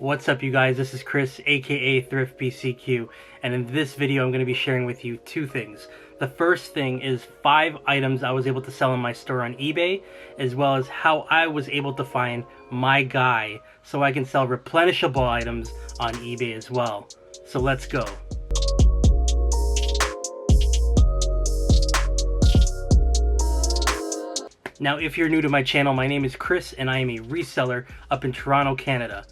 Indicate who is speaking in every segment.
Speaker 1: What's up, you guys? This is Chris, aka Thrift BCQ, and in this video I'm going to be sharing with you two things. The first thing is 5 items I was able to sell in my store on eBay, as well as how I was able to find my guy so I can sell replenishable items on eBay as well. So let's go. Now, if you're new to my channel, my name is Chris and I am a reseller up in Toronto, Canada.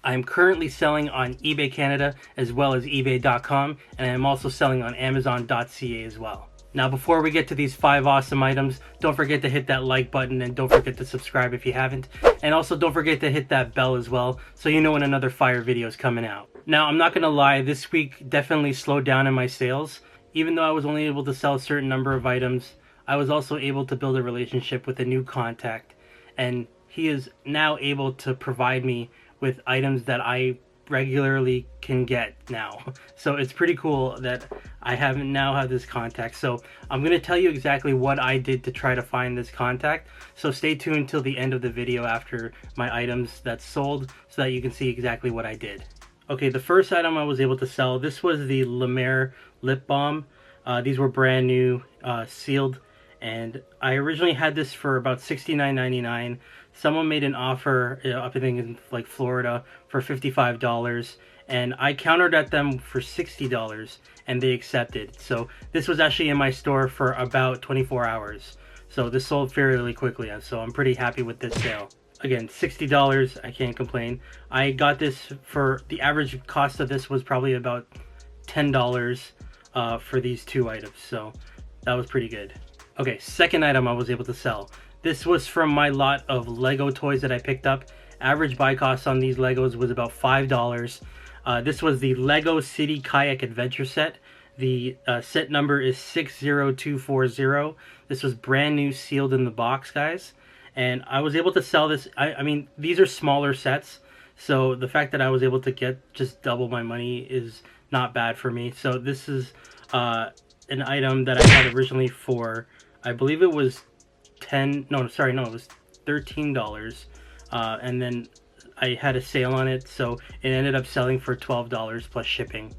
Speaker 1: I'm currently selling on eBay Canada as well as ebay.com, and I'm also selling on amazon.ca as well. Now, before we get to these 5 awesome items, don't forget to hit that like button and don't forget to subscribe if you haven't. And also don't forget to hit that bell as well so you know when another fire video is coming out. Now, I'm not gonna lie, this week definitely slowed down in my sales. Even though I was only able to sell a certain number of items, I was also able to build a relationship with a new contact, and he is now able to provide me with items that I regularly can get now. So it's pretty cool that I now have this contact. So I'm going to tell you exactly what I did to try to find this contact. So stay tuned till the end of the video after my items that's sold so that you can see exactly what I did. Okay, the first item I was able to sell, this was the Mer Lip Balm. These were brand new, sealed, and I originally had this for about $69.99. Someone made an offer up, I think, in like Florida for $55, and I countered at them for $60, and they accepted. So this was actually in my store for about 24 hours. So this sold fairly quickly, so I'm pretty happy with this sale. Again, $60, I can't complain. I got this for, the average cost of this was probably about $10 for these 2 items, so that was pretty good. Okay, second item I was able to sell. This was from my lot of Lego toys that I picked up. Average buy cost on these Legos was about $5. This was the Lego City Kayak Adventure set. The set number is 60240. This was brand new, sealed in the box, guys. And I was able to sell this. I mean, these are smaller sets, so the fact that I was able to get just double my money is not bad for me. So this is an item that I had originally for, I believe it was it was $13, and then I had a sale on it, so it ended up selling for $12 plus shipping.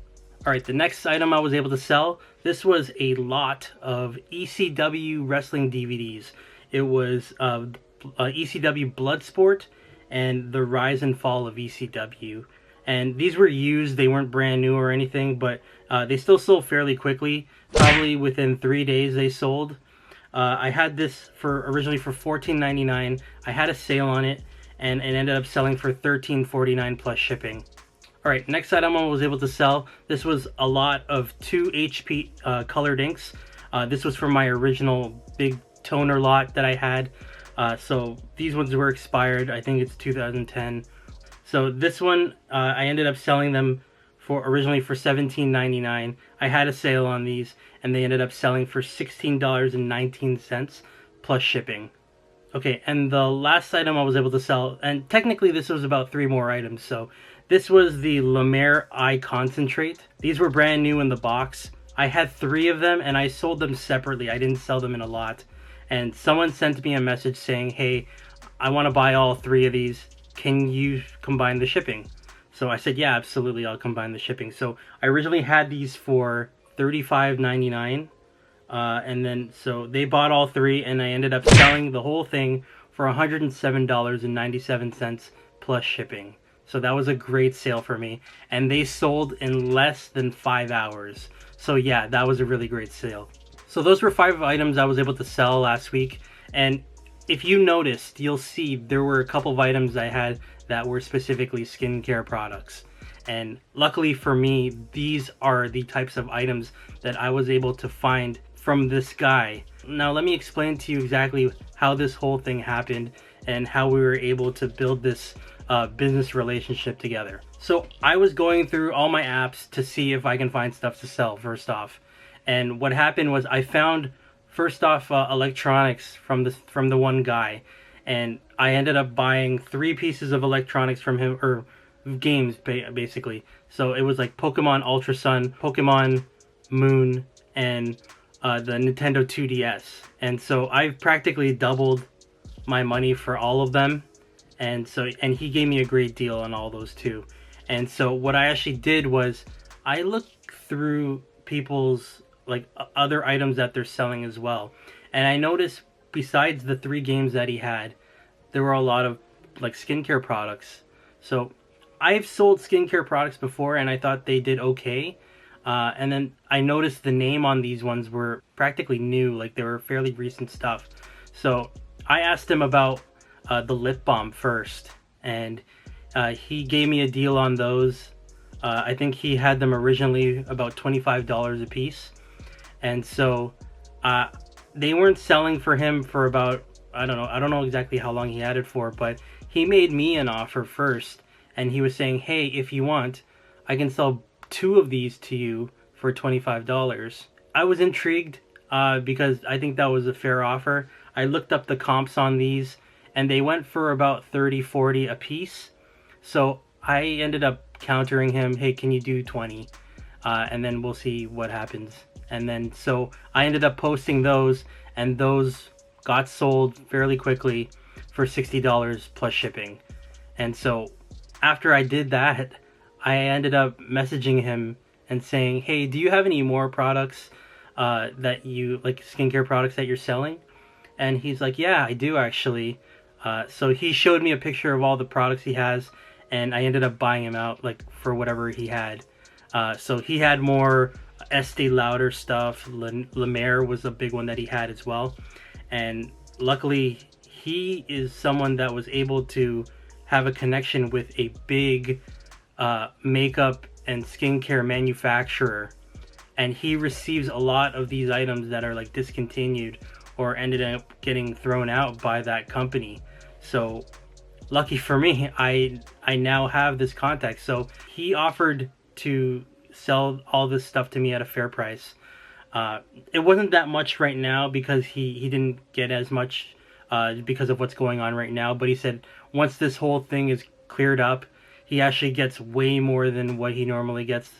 Speaker 1: Alright, the next item I was able to sell, this was a lot of ECW Wrestling DVDs. It was ECW Bloodsport and the Rise and Fall of ECW, and these were used. They weren't brand new or anything, but they still sold fairly quickly. Probably within 3 days they sold. I had this originally for $14.99. I had a sale on it, and it ended up selling for $13.49 plus shipping. Alright, next item I was able to sell. This was a lot of 2 HP colored inks. This was from my original big toner lot that I had. So these ones were expired. I think it's 2010. So this one, I ended up selling them originally for $17.99. I had a sale on these, and they ended up selling for $16.19 plus shipping. Okay, and the last item I was able to sell, and technically this was about 3 more items. So this was the Mer Concentrate. These were brand new in the box. I had 3 of them, and I sold them separately. I didn't sell them in a lot. And someone sent me a message saying, hey, I want to buy all 3 of these. Can you combine the shipping? So I said, yeah, absolutely, I'll combine the shipping. So I originally had these for $35.99, and then so they bought all 3, and I ended up selling the whole thing for $107.97 plus shipping. So that was a great sale for me, and they sold in less than 5 hours. So yeah, that was a really great sale. So those were 5 items I was able to sell last week, and if you noticed, you'll see there were a couple of items I had that were specifically skincare products. And luckily for me, these are the types of items that I was able to find from this guy. Now let me explain to you exactly how this whole thing happened and how we were able to build this business relationship together. So I was going through all my apps to see if I can find stuff to sell first off. And what happened was I found first off electronics from the one guy, and I ended up buying 3 pieces of electronics from him, or games basically. So it was like Pokemon Ultra Sun, Pokemon Moon, and the Nintendo 2DS. And so I've practically doubled my money for all of them, and he gave me a great deal on all those too. And so what I actually did was I looked through people's like other items that they're selling as well, and I noticed besides the 3 games that he had, there were a lot of like skincare products. So I've sold skincare products before and I thought they did okay. And then I noticed the name on these ones were practically new, like they were fairly recent stuff. So I asked him about the lip balm first, and he gave me a deal on those. I think he had them originally about $25 a piece. And so they weren't selling for him for about, I don't know exactly how long he had it for, but he made me an offer first. And he was saying, hey, if you want, I can sell 2 of these to you for $25. I was intrigued because I think that was a fair offer. I looked up the comps on these and they went for about 30, 40 a piece. So I ended up countering him, hey, can you do 20? And then we'll see what happens. And then so I ended up posting those, and those got sold fairly quickly for $60 plus shipping. And so after I did that, I ended up messaging him and saying, hey, do you have any more products that you like, skincare products that you're selling? And he's like, yeah, I do actually. So he showed me a picture of all the products he has, and I ended up buying him out like for whatever he had. So he had more Estee Lauder stuff. La Mer was a big one that he had as well. And luckily, he is someone that was able to have a connection with a big makeup and skincare manufacturer, and he receives a lot of these items that are like discontinued or ended up getting thrown out by that company. So lucky for me, I now have this contact. So he offered to sell all this stuff to me at a fair price. It wasn't that much right now because he didn't get as much because of what's going on right now, but he said once this whole thing is cleared up, he actually gets way more than what he normally gets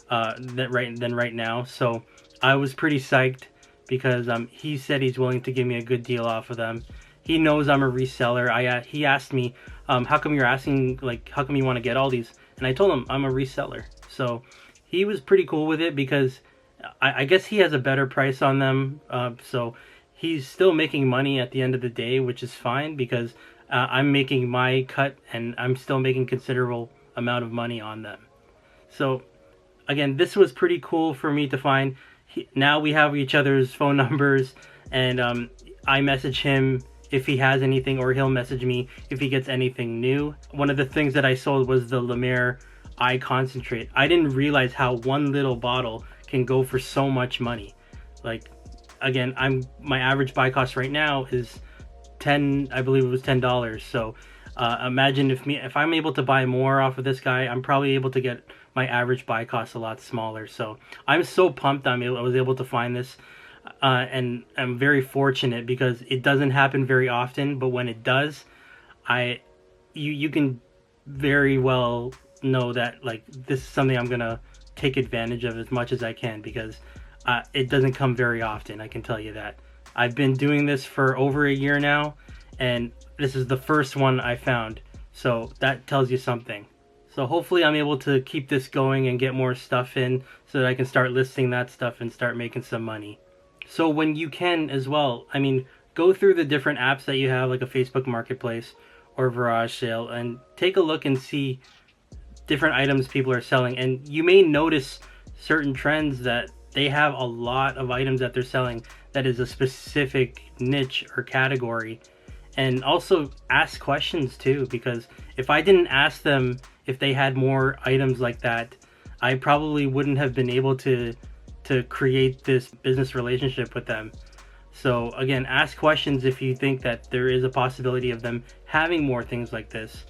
Speaker 1: than right now. So I was pretty psyched because he said he's willing to give me a good deal off of them. He knows I'm a reseller. He asked me, how come you're asking, like, how come you want to get all these? And I told him I'm a reseller. So he was pretty cool with it because I guess he has a better price on them. So he's still making money at the end of the day, which is fine because I'm making my cut and I'm still making considerable amount of money on them. So again, this was pretty cool for me to find. Now we have each other's phone numbers, and I message him if he has anything, or he'll message me if he gets anything new. One of the things that I sold was the La Mer Eye Concentrate. I didn't realize how one little bottle can go for so much money. Like, again, my average buy cost right now is I believe it was $10. So imagine if I'm able to buy more off of this guy, I'm probably able to get my average buy cost a lot smaller. So I'm so pumped I was able to find this, and I'm very fortunate because it doesn't happen very often, but when it does, you can very well know that like this is something I'm gonna take advantage of as much as I can, because it doesn't come very often, I can tell you that. I've been doing this for over a year now, and this is the first one I found. So that tells you something. So hopefully I'm able to keep this going and get more stuff in so that I can start listing that stuff and start making some money. So when you can as well, I mean, go through the different apps that you have, like a Facebook Marketplace or Garage Sale, and take a look and see different items people are selling. And you may notice certain trends that they have a lot of items that they're selling that is a specific niche or category. And also ask questions too, because if I didn't ask them if they had more items like that, I probably wouldn't have been able to create this business relationship with them. So again, ask questions if you think that there is a possibility of them having more things like this.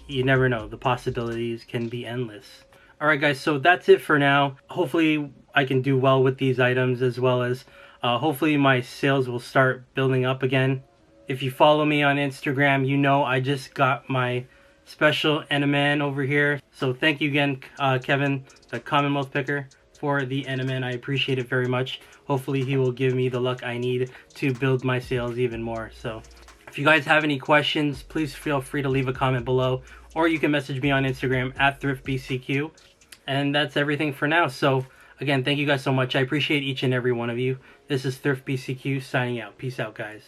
Speaker 1: You never know, the possibilities can be endless. Alright guys, so that's it for now. Hopefully I can do well with these items, as well as hopefully my sales will start building up again. If you follow me on Instagram, you know I just got my special Enaman over here. So thank you again, Kevin, the Commonwealth Picker, for the Enaman. I appreciate it very much. Hopefully he will give me the luck I need to build my sales even more. So If you guys have any questions, please feel free to leave a comment below, or you can message me on Instagram at thriftbcq. And that's everything for now. So again, thank you guys so much. I appreciate each and every one of you. This is Thrift BCQ signing out. Peace out, guys.